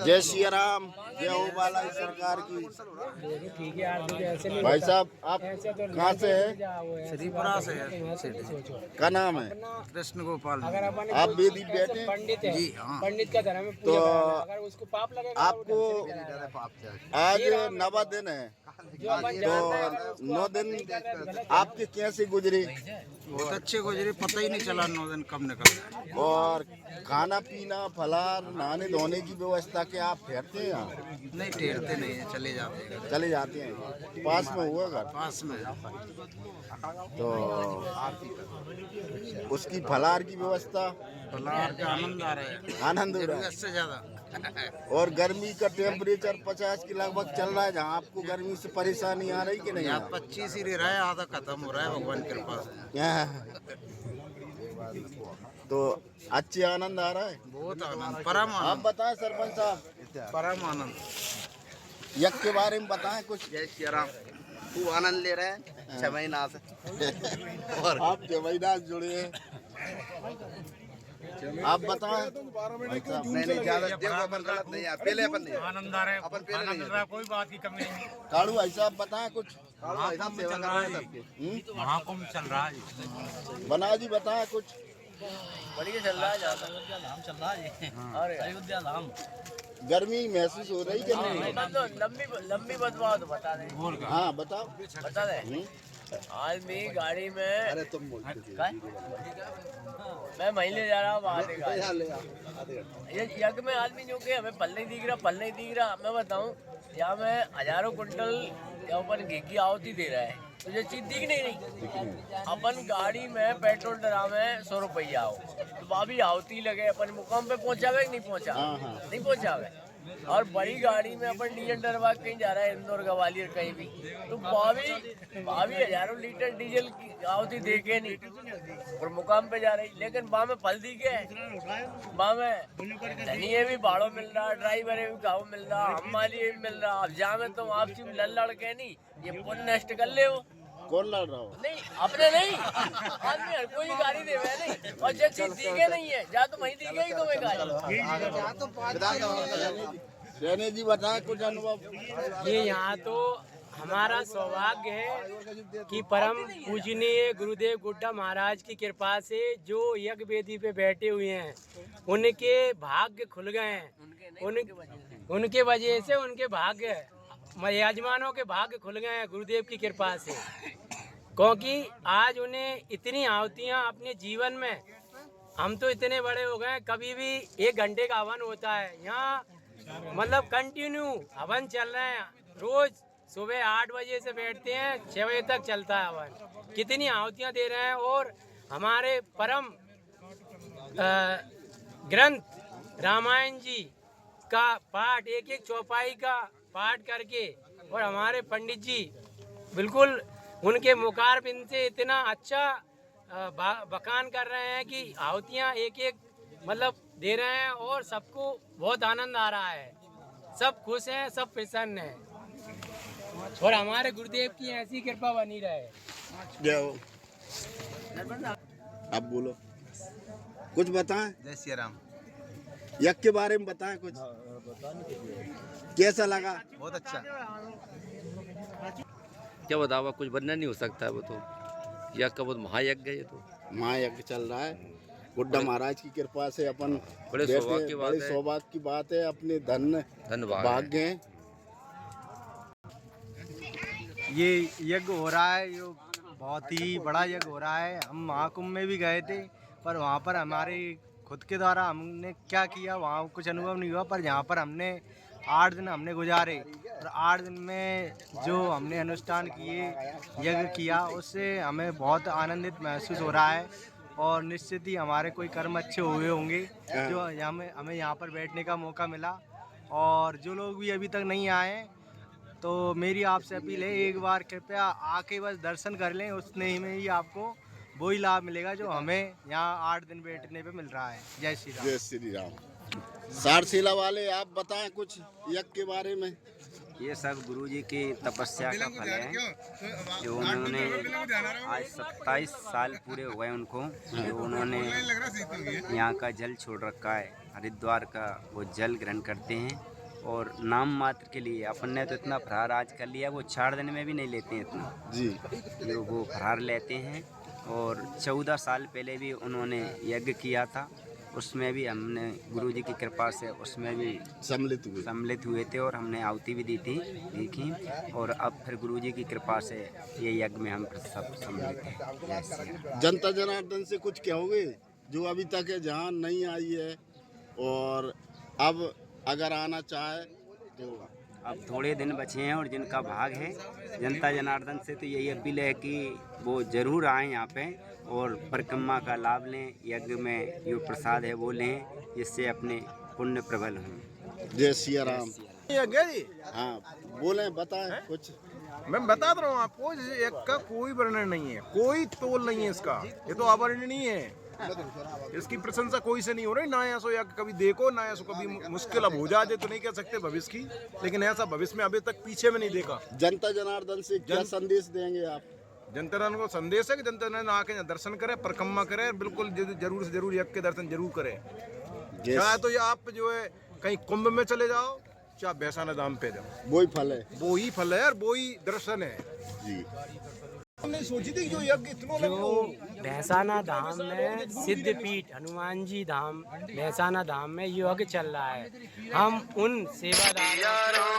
जय श्री राम, जय हो बाला सरकार की। ठीक है यार, ऐसे नहीं भाई साहब, आप ऐसे तो कहाँ से हैं? श्रीपुरा से है। क्या नाम है? कृष्ण गोपाल। अगर अपन आप वेदी बैठे? पंडित है, जी हाँ। पंडित का धर्म है, तो पूजा कराना है। अगर उसको पाप लगेगा आपको आज नवा दिन है, जो अपन जानते हैं, अगर तो उसको 9 अपन दिन नहीं कर रहे हैं तो गलत आपके कैसे गुजरे? बहुत अच्छे गुजरे, पता ही नहीं चला 9 दिन कब निकल गए। और खाना पीना, फलार, नहाने धोने की व्यवस्था के आप फेरते हैं यहाँ? नहीं ठहरते नहीं है, चले जाते हैं। चले जाते हैं, पास में हुआ घर पास में तो उसकी फलार की व्यवस्था फलाहार का आनंद आ रहा है, आनंद हो रहा जरूरत से ज्यादा। है। और गर्मी का टेम्परेचर 50 के लगभग चल रहा है, जहाँ आपको गर्मी से परेशानी आ रही कि नहीं? यहाँ 25 ही रहा है, आधा खत्म हो रहा है भगवान की कृपा से। तो अच्छे आनंद आ रहा है, बहुत आनंद, परम आप आनंद, बताएं सरपंच साहब, परम आनंद। यज्ञ के बारे में बताएं कुछ। जय श्री राम। खूब आनंद ले रहे हैं 6 महीना से। और आप जवैदास जुड़े हैं, आप बताएं। नहीं ज्यादा देखो, अपन गलत नहीं है, पहले अपन नहीं आनंद आ रहा है, अपन पहले नहीं है। कोई बात की कमी नहीं। काड़ू भाई साहब बताएं कुछ। ऐसा सेवा कर रहे हैं सबके। महाकुंभ चल रहा है। बना जी बताएं कुछ। बढ़िया चल रहा है, ज्यादा धाम चल रहा है और अयोध्या धाम। गर्मी महसूस हो रही कि नहीं? तो लंबी बदलाव तो बता दे। हाँ बताओ। बता दे। आज भी गाड़ी में अरे तुम मैं महीने जा रहा हूँ बाहर ये यज्ञ में आदमी जो कि हमें पल नहीं दिख रहा। मैं बताऊँ, यहाँ में हजारों कुंटल अपन घी की आहुति दे रहा है, तुझे चीज दिख नहीं। अपन गाड़ी में पेट्रोल डरा में 100 रुपया हो, तो भाभी आहुति लगे, अपन मुकाम पे पहुँचावे कि नहीं पहुँचा? नहीं पहुँचावे। और बड़ी गाड़ी में अपन डीजल डरवा कहीं जा रहा है, इंदौर ग्वालियर कहीं भी, तो भाभी हजारों लीटर डीजल की आहुति दे के नहीं और मुकाम पे जा रही। लेकिन वहाँ में फल दी के, वहाँ में धनिये भी भाड़ों मिल रहा, ड्राइवर भी घाव मिल रहा, हम वाली भी मिल रहा। अब जामे तो आपसी लड़ के नहीं, ये पुण्य नष्ट कर ले वो। कौन लड़ रहा हो? नहीं अपने नहीं, आदमी हर कोई गाड़ी दे नहीं, और जो चीज दी के नहीं है जा तो वही दी गई तुम्हें गाड़ी। रहने जी बताएं कुछ अनुभव। ये यहाँ तो हमारा सौभाग्य है कि परम पूजनीय गुरुदेव गुड्डा महाराज की कृपा से जो यज्ञ वेदी पे बैठे हुए हैं, उनके भाग्य खुल गए हैं। उनके वजह से उनके भाग्य, यजमानों के भाग्य खुल गए हैं गुरुदेव की कृपा से। क्योंकि आज उन्हें इतनी आहुतियाँ अपने जीवन में, हम तो इतने बड़े हो गए, कभी भी 1 घंटे का हवन होता है यहाँ, मतलब कंटिन्यू हवन चल रहे हैं। रोज सुबह 8 बजे से बैठते हैं, 6 बजे तक चलता है हवन। कितनी आहुतियाँ दे रहे हैं। और हमारे परम ग्रंथ रामायण जी का पाठ, एक चौपाई का पाठ करके, और हमारे पंडित जी बिल्कुल उनके मुखारबिंद से इतना अच्छा बखान कर रहे हैं कि आहुतियाँ एक मतलब दे रहे हैं, और सबको बहुत आनंद आ रहा है। सब खुश हैं, सब प्रसन्न हैं, और हमारे गुरुदेव की ऐसी कृपा बनी रहे। जय हो। अब बोलो कुछ बताएं। जय श्री राम। यज्ञ के बारे में बताएं कुछ, कैसा लगा? बहुत अच्छा। क्या बताओ, कुछ बनना नहीं हो सकता है वो तो। यज्ञ का बहुत महायज्ञ है ये तो। महायज्ञ चल रहा है, गुड्डा महाराज की कृपा से अपन बड़े सौभाग्य की बात बड़े है। सौभाग्य की बात है, अपने धन्यवाद भाग्य है। ये यज्ञ हो रहा है, ये बहुत ही बड़ा यज्ञ हो रहा है। हम महाकुंभ में भी गए थे, पर वहाँ पर हमारे खुद के द्वारा हमने क्या किया, वहाँ कुछ अनुभव नहीं हुआ। पर यहाँ पर हमने 8 दिन हमने गुजारे, और 8 दिन में जो हमने अनुष्ठान किए, यज्ञ किया, उससे हमें बहुत आनंदित महसूस हो रहा है। और निश्चित ही हमारे कोई कर्म अच्छे हुए होंगे जो हमें यहाँ पर बैठने का मौका मिला। और जो लोग भी अभी तक नहीं आए हैं, तो मेरी आपसे अपील है, एक बार कृपया आके बस दर्शन कर लें, उसने में ही आपको वही लाभ मिलेगा जो हमें यहाँ 8 दिन बैठने पे मिल रहा है। जय श्री राम। जय श्री राम। सारसेला वाले आप बताएं कुछ यज्ञ के बारे में। ये सब गुरुजी की तपस्या का फल है, जो उन्होंने आज 27 साल पूरे हुए उनको, जो उन्होंने यहाँ का जल छोड़ रखा है, हरिद्वार का वो जल ग्रहण करते हैं और नाम मात्र के लिए अपन ने तो इतना फरार आज कर लिया, वो 4 दिन में भी नहीं लेते हैं इतना जी। जो वो फरार लेते हैं। और 14 साल पहले भी उन्होंने यज्ञ किया था, उसमें भी हमने गुरुजी की कृपा से उसमें भी सम्मिलित हुए थे और हमने आहुति भी दी थी। और अब फिर गुरुजी की कृपा से ये यज्ञ में हम सब सम्मिलित हैं। जनता जनार्दन से कुछ कहोगे जो अभी तक है जहाँ नहीं आई है और अब अगर आना चाहे तो? अब थोड़े दिन बचे हैं और जिनका भाग है, जनता जनार्दन से तो यही अपील है कि वो ज़रूर आएँ यहाँ पे और परिक्रमा का लाभ लें, यज्ञ में जो प्रसाद है वो लें, जिससे अपने पुण्य प्रबल हों। जय सिया राम। यज्ञ जी, हाँ बोलें, बताएं कुछ। मैं बता रहा हूँ आपको, यज्ञ का कोई वर्णन नहीं है, कोई तोल नहीं है इसका, ये तो अवर्णनीय है। इसकी प्रशंसा कोई से नहीं हो रही। ना ऐसा यज्ञ कभी देखो, ना ऐसा कभी मुश्किल अब हो जाए तो नहीं कह सकते भविष्य की, लेकिन ऐसा भविष्य में अभी तक पीछे में नहीं देखा। जनता जनार्दन से क्या संदेश देंगे आप? जनता जनार्दन को संदेश है कि जनता जनार्दन आके दर्शन करे, परिक्रमा करे, बिल्कुल जरूर से जरूर यज्ञ के दर्शन जरूर करें। चाहे तो ये आप जो है कहीं कुंभ में चले जाओ, चाहे भैंसाना धाम पे जाओ, वही फल है, वही फल है और वही दर्शन है जी। हमने सोची थी जो यज्ञ जो भैंसाना धाम में सिद्धपीठ हनुमान जी धाम भैंसाना धाम में यज्ञ चल रहा है, हम उन सेवादारों